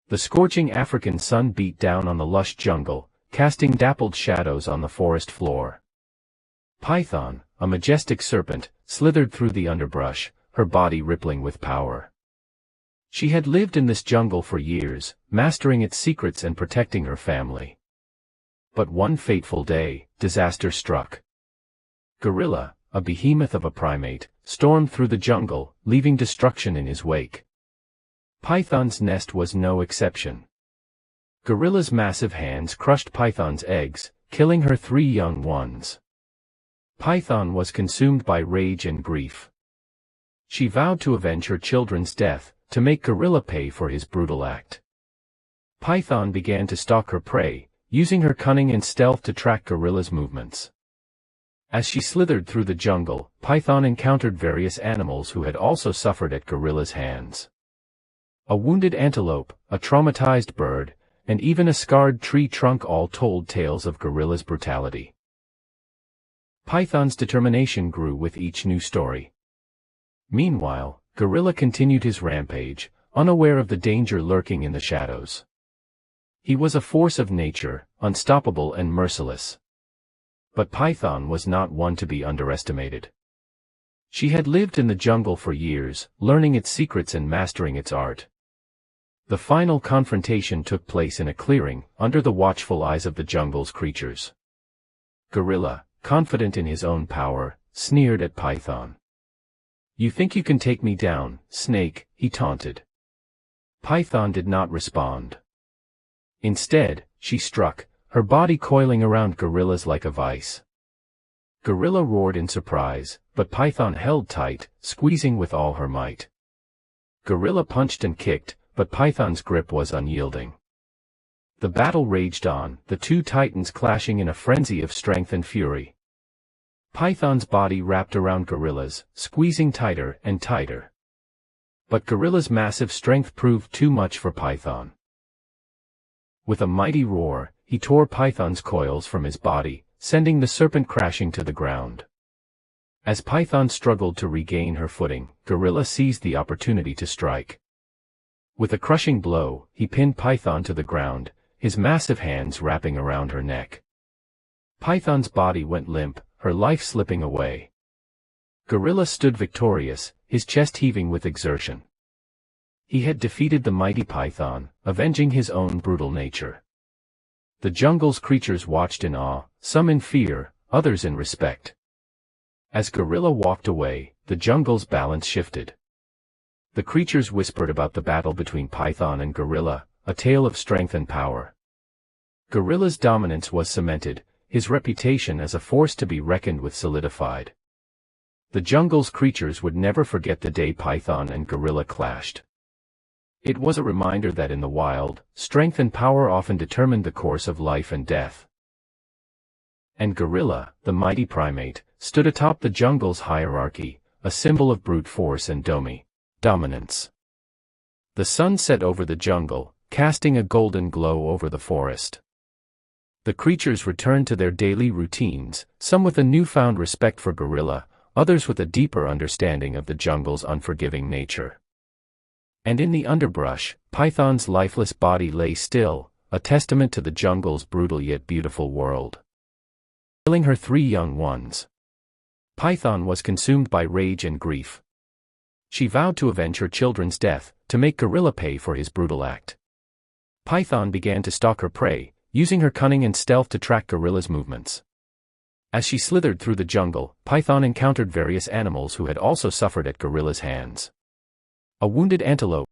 The scorching African sun beat down on the lush jungle, casting dappled shadows on the forest floor. Python, a majestic serpent, slithered through the underbrush, her body rippling with power. She had lived in this jungle for years, mastering its secrets and protecting her family. But one fateful day, disaster struck. Gorilla, a behemoth of a primate, stormed through the jungle, leaving destruction in his wake. Python's nest was no exception. Gorilla's massive hands crushed Python's eggs, killing her 3 young ones. Python was consumed by rage and grief. She vowed to avenge her children's death, to make Gorilla pay for his brutal act. Python began to stalk her prey, using her cunning and stealth to track Gorilla's movements. As she slithered through the jungle, Python encountered various animals who had also suffered at Gorilla's hands. A wounded antelope, a traumatized bird, and even a scarred tree trunk all told tales of Gorilla's brutality. Python's determination grew with each new story. Meanwhile, Gorilla continued his rampage, unaware of the danger lurking in the shadows. He was a force of nature, unstoppable and merciless. But Python was not one to be underestimated. She had lived in the jungle for years, learning its secrets and mastering its art. The final confrontation took place in a clearing, under the watchful eyes of the jungle's creatures. Gorilla, confident in his own power, sneered at Python. "You think you can take me down, snake," he taunted. Python did not respond. Instead, she struck, her body coiling around Gorilla's like a vice. Gorilla roared in surprise, but Python held tight, squeezing with all her might. Gorilla punched and kicked, but Python's grip was unyielding. The battle raged on, the two titans clashing in a frenzy of strength and fury. Python's body wrapped around Gorilla's, squeezing tighter and tighter. But Gorilla's massive strength proved too much for Python. With a mighty roar, he tore Python's coils from his body, sending the serpent crashing to the ground. As Python struggled to regain her footing, Gorilla seized the opportunity to strike. With a crushing blow, he pinned Python to the ground, his massive hands wrapping around her neck. Python's body went limp, her life slipping away. Gorilla stood victorious, his chest heaving with exertion. He had defeated the mighty Python, avenging his own brutal nature. The jungle's creatures watched in awe, some in fear, others in respect. As Gorilla walked away, the jungle's balance shifted. The creatures whispered about the battle between Python and Gorilla, a tale of strength and power. Gorilla's dominance was cemented, his reputation as a force to be reckoned with solidified. The jungle's creatures would never forget the day Python and Gorilla clashed. It was a reminder that in the wild, strength and power often determined the course of life and death. And Gorilla, the mighty primate, stood atop the jungle's hierarchy, a symbol of brute force and dominance. The sun set over the jungle, casting a golden glow over the forest. The creatures returned to their daily routines, some with a newfound respect for Gorilla, others with a deeper understanding of the jungle's unforgiving nature. And in the underbrush, Python's lifeless body lay still, a testament to the jungle's brutal yet beautiful world. Killing her 3 young ones. Python was consumed by rage and grief. She vowed to avenge her children's death, to make Gorilla pay for his brutal act. Python began to stalk her prey, using her cunning and stealth to track Gorilla's movements. As she slithered through the jungle, Python encountered various animals who had also suffered at Gorilla's hands. A wounded antelope,